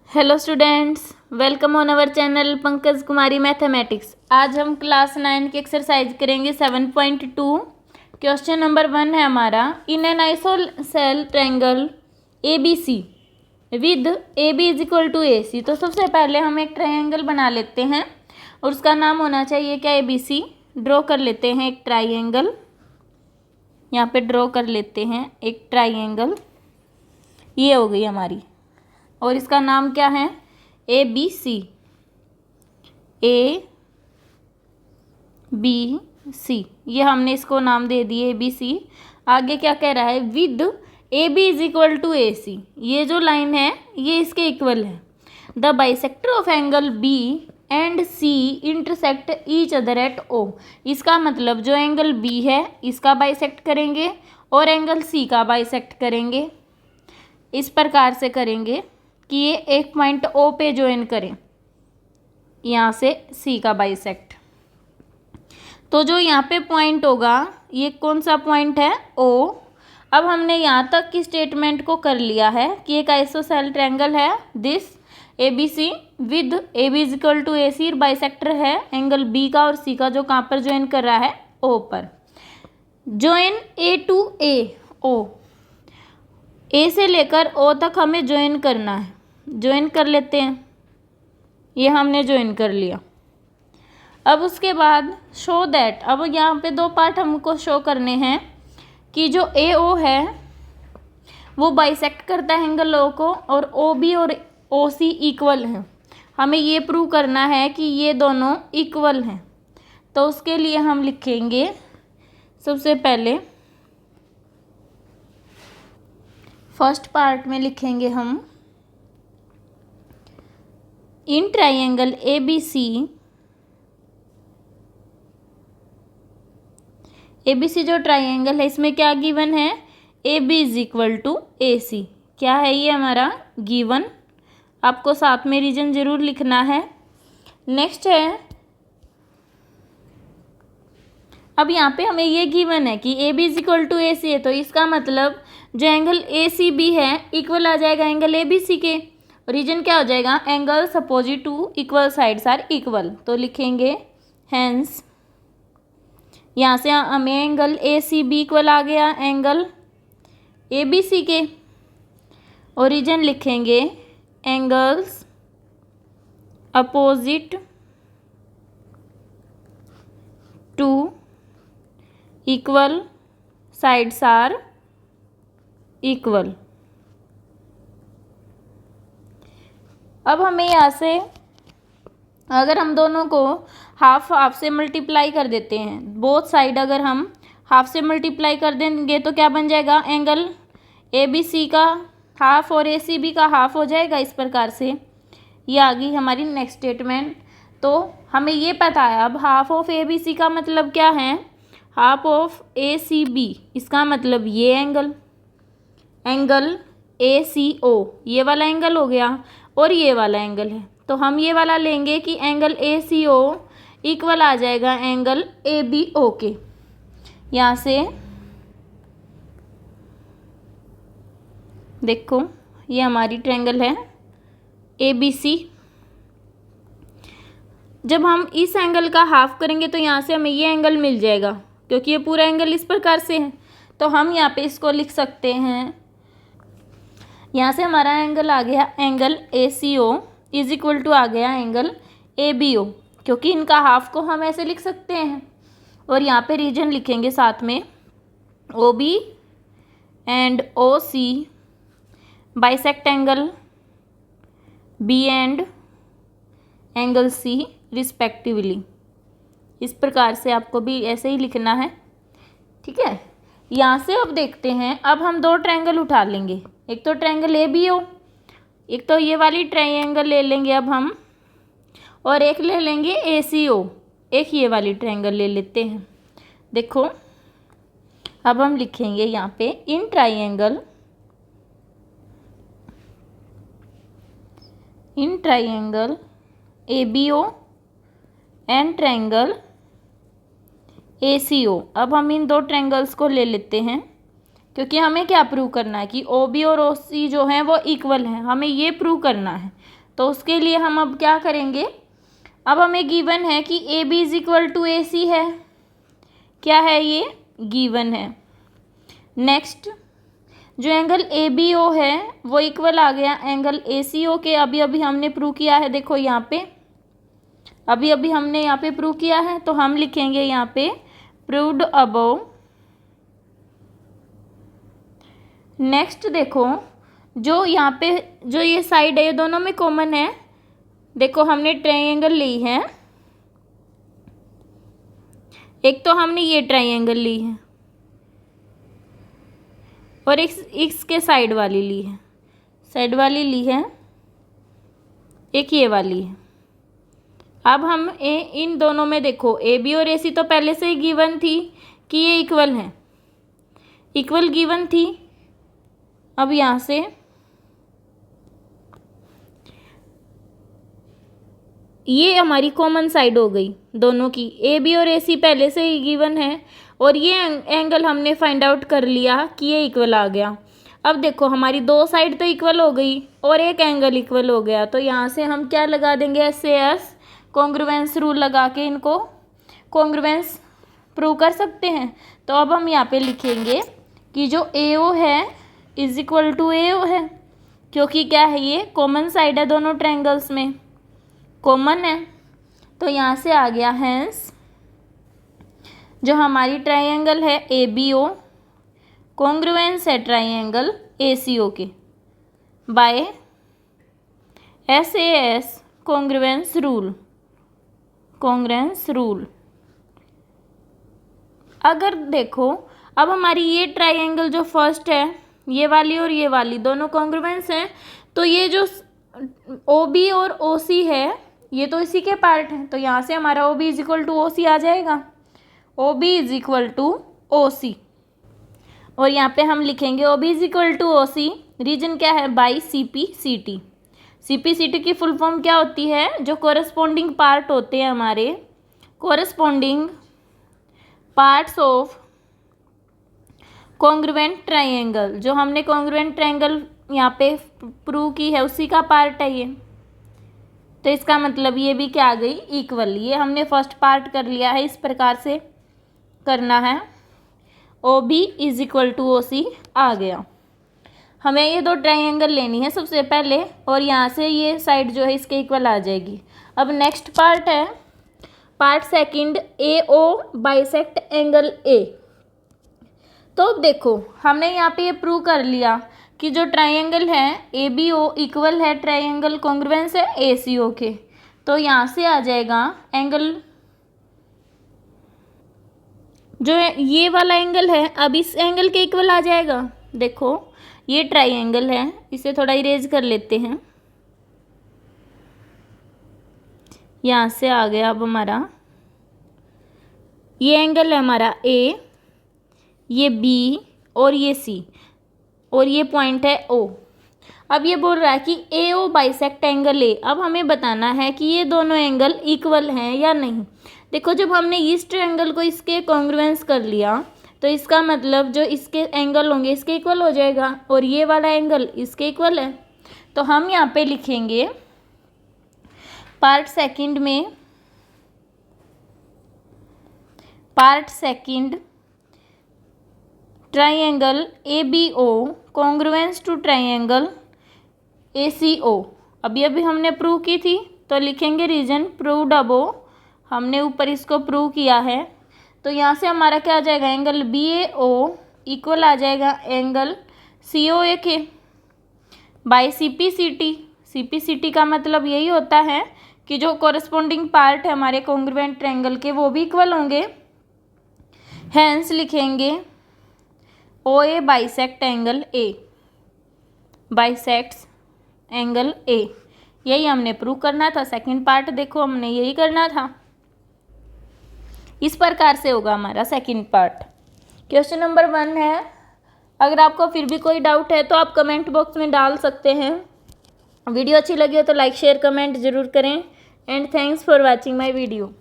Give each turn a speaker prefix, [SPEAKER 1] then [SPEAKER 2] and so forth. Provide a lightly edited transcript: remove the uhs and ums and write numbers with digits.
[SPEAKER 1] Hello students, welcome on our channel Pankaj Kumari mathematics. आज हम class 9 की एक्सरसाइज करेंगे 7.2। क्वेश्चन नंबर 1 है हमारा, in an isosceles triangle A B C with A B is equal to A C. तो सबसे पहले हम एक ट्रायंगल बना लेते हैं और उसका नाम होना चाहिए क्या, ए बी सी। ड्रॉ कर लेते हैं एक ट्रायंगल, यहाँ पे ड्रॉ कर लेते हैं एक ट्रायंगल। ये हो गई हमारी, और इसका नाम क्या है, A B C. A B सी, ये हमने इसको नाम दे दिए ए बी सी। आगे क्या कह रहा है, with A B is equal to A C. ये जो लाइन है ये इसके इक्वल है। The bisector of angle B and C intersect each other at O. इसका मतलब जो एंगल बी है इसका बाइसेक्ट करेंगे और एंगल सी का बाइसेक्ट करेंगे। इस प्रकार से करेंगे कि ये एक पॉइंट ओ पे ज्वाइन करें, यहाँ से सी का बाइसेक्ट। तो जो यहाँ पे पॉइंट होगा ये कौन सा पॉइंट है, ओ। अब हमने यहाँ तक की स्टेटमेंट को कर लिया है कि एक आइसोसेल ट्रायंगल है this A B C with A B is equal to A C. Bisector है एंगल बी का और सी का, जो कहाँ पर ज्वाइन कर रहा है, ओ पर। ज्वाइन ए टू ए, ओ। ए से लेकर ओ तक हमें ज्वाइन करना है, ज्वाइन कर लेते हैं। ये हमने ज्वाइन कर लिया। अब उसके बाद शो दैट, अब यहाँ पे दो पार्ट हमको शो करने हैं कि जो ए ओ है वो बाइसेक्ट करता है एंगल ओ को, और ओ बी और ओ सी इक्वल हैं। हमें ये प्रूव करना है कि ये दोनों इक्वल हैं। तो उसके लिए हम लिखेंगे सबसे पहले फर्स्ट पार्ट में लिखेंगे हम, in triangle A B C, A B C जो ट्रायंगल है इसमें क्या गिवन है, A B is equal to A C. क्या है ये हमारा गिवन, आपको साथ में रीजन जरूर लिखना है। नेक्स्ट है, अब यहाँ पे हमें ये गिवन है कि A B is equal to A C है, तो इसका मतलब जो एंगल ए सी बी है इक्वल आ जाएगा एंगल ए बी सी के। रीजन क्या हो जाएगा, angles opposite to equal sides are equal. तो लिखेंगे हेंस, यहाँ से हमें angle A C B equal आ गया एंगल ए बी सी के। और रीजन लिखेंगे angles opposite to equal sides are equal. अब हमें यहाँ से अगर हम दोनों को हाफ हाफ से मल्टीप्लाई कर देते हैं, बोथ साइड अगर हम हाफ से मल्टीप्लाई कर देंगे तो क्या बन जाएगा, एंगल ए बी सी का हाफ और ए सी बी का हाफ हो जाएगा। इस प्रकार से ये आ गई हमारी नेक्स्ट स्टेटमेंट। तो हमें ये पता है अब half of A B C का मतलब क्या है, half of A C B, इसका मतलब ये एंगल ए सी ओ, ये वाला एंगल हो गया और ये वाला एंगल है। तो हम ये वाला लेंगे कि angle A C O equal आ जाएगा एंगल ए बी ओ के। यहाँ से देखो ये हमारी ट्रायंगल है ए बी सी। जब हम इस एंगल का हाफ करेंगे तो यहाँ से हमें ये एंगल मिल जाएगा, क्योंकि ये पूरा एंगल इस प्रकार से है। तो हम यहाँ पे इसको लिख सकते हैं, यहाँ से हमारा एंगल आ गया angle A C O is equal to आ गया एंगल ए बी ओ, क्योंकि इनका हाफ को हम ऐसे लिख सकते हैं। और यहाँ पे रीजन लिखेंगे साथ में, O B and O C bisect angle B and angle C respectively. इस प्रकार से आपको भी ऐसे ही लिखना है, ठीक है। यहाँ से अब देखते हैं, अब हम दो ट्रायंगल उठा लेंगे, एक तो ट्रायंगल ए बी ओ, एक तो ये वाली ट्रायंगल ले लेंगे अब हम, और एक ले लेंगे ए सी ओ, एक ये वाली ट्रायंगल ले लेते हैं। देखो अब हम लिखेंगे यहाँ पे, in triangle A B O and triangle A C O. अब हम इन दो ट्रायंगल्स को ले लेते हैं, क्योंकि हमें क्या प्रूव करना है कि ओ बी और ओ सी जो है वो इक्वल हैं, हमें ये प्रूव करना है। तो उसके लिए हम अब क्या करेंगे, अब हमें गिवन है कि A B is equal to A C है। क्या है ये? गिवन है। नेक्स्ट, जो एंगल ए बी ओ है वो इक्वल आ गया एंगल ए सी ओ के। अभी अभी हमने प्रूव किया है, देखो यहाँ पे अभी अभी हमने यहाँ पे प्रूव किया है, तो हम लिखेंगे यहाँ पे प्रूव्ड अबव। नेक्स्ट देखो, जो यहाँ पे जो ये साइड है ये दोनों में कॉमन है। देखो हमने ट्रायंगल ली है, एक तो हमने ये ट्रायंगल ली है और इसके साइड वाली ली है, साइड वाली ली है, एक ये वाली है। अब हम इन दोनों में देखो ए बी और ए सी तो पहले से ही गिवन थी कि ये इक्वल है, इक्वल गिवन थी। अब यहाँ से ये हमारी कॉमन साइड हो गई दोनों की, ए बी और ए सी पहले से ही गिवन है और ये एंगल हमने फाइंड आउट कर लिया कि ये इक्वल आ गया। अब देखो हमारी दो साइड तो इक्वल हो गई और एक एंगल इक्वल हो गया, तो यहाँ से हम क्या लगा देंगे, एस कॉन्ग्रुएंस रूल लगा के इनको कॉन्ग्रुएंस प्रूव कर सकते हैं। तो अब हम यहाँ पे लिखेंगे कि जो ए ओ है इज इक्वल टू ए ओ है, क्योंकि क्या है ये कॉमन साइड है, दोनों ट्रायंगल्स में कॉमन है। तो यहाँ से आ गया हैंस जो हमारी ट्रायंगल है ए बी ओ कॉन्ग्रुएंस है ट्रायंगल ए सी ओ के by S A S congruence rule, congruence rule. अगर देखो अब हमारी ये ट्रायंगल जो फर्स्ट है ये वाली और ये वाली दोनों कॉन्ग्रुएंस हैं, तो ये जो ओ बी और ओ सी है ये तो इसी के पार्ट हैं, तो यहाँ से हमारा O B is equal to O C आ जाएगा, O B is equal to O C. और यहाँ पे हम लिखेंगे O B is equal to O C, reason क्या है, by C P C T. C P C T की फुल फॉर्म क्या होती है, जो कोरस्पॉन्डिंग पार्ट होते हैं हमारे, corresponding parts of congruent triangle, जो हमने कॉन्ग्रुएंट ट्रायंगल यहाँ पे प्रूव की है उसी का पार्ट है ये। तो इसका मतलब ये भी क्या आ गई, इक्वल। ये हमने फर्स्ट पार्ट कर लिया है, इस प्रकार से करना है, O B is equal to O C आ गया। हमें ये दो ट्रायंगल लेनी है सबसे पहले और यहाँ से ये साइड जो है इसके इक्वल आ जाएगी। अब नेक्स्ट पार्ट है part second, A O bisect angle A. तो अब देखो हमने यहाँ पे ये प्रूव कर लिया कि जो ट्रायंगल है ए बी ओ इक्वल है ट्रायंगल कॉन्ग्रुएंस है ए सी ओ के। तो यहाँ से आ जाएगा एंगल, जो ये वाला एंगल है अब इस एंगल के इक्वल आ जाएगा। देखो ये ट्रायंगल है, इसे थोड़ा इरेज कर लेते हैं, यहाँ से आ गया अब हमारा ये एंगल है हमारा ए, ये बी और ये सी और ये पॉइंट है ओ। अब ये बोल रहा है कि ए ओ बाइसेक्ट एंगल ए। अब हमें बताना है कि ये दोनों एंगल इक्वल हैं या नहीं। देखो जब हमने इस ट्रायंगल को इसके कॉन्ग्रुएंस कर लिया तो इसका मतलब जो इसके एंगल होंगे इसके इक्वल हो जाएगा और ये वाला एंगल इसके इक्वल है। तो हम यहाँ पे लिखेंगे पार्ट सेकंड में, part second triangle A B O congruence to triangle A C O. अभी अभी हमने प्रूव की थी तो लिखेंगे रीजन प्रूव्ड अबव, हमने ऊपर इसको प्रूव किया है। तो यहाँ से हमारा क्या आ जाएगा, angle B A O equal आ जाएगा एंगल सी ओ ए के by C P C T. C P C T का मतलब यही होता है कि जो कॉरस्पॉन्डिंग पार्ट है हमारे कॉन्ग्रुएंट ट्रायंगल के वो भी इक्वल होंगे। हैंस लिखेंगे O A bisect angle A, bisects angle A. यही हमने प्रूव करना था। सेकंड पार्ट देखो हमने यही करना था। इस प्रकार से होगा हमारा सेकंड पार्ट। क्वेश्चन नंबर 1 है। अगर आपको फिर भी कोई डाउट है तो आप कमेंट बॉक्स में डाल सकते हैं। वीडियो अच्छी लगी हो तो लाइक शेयर कमेंट ज़रूर करें। And thanks for watching my video.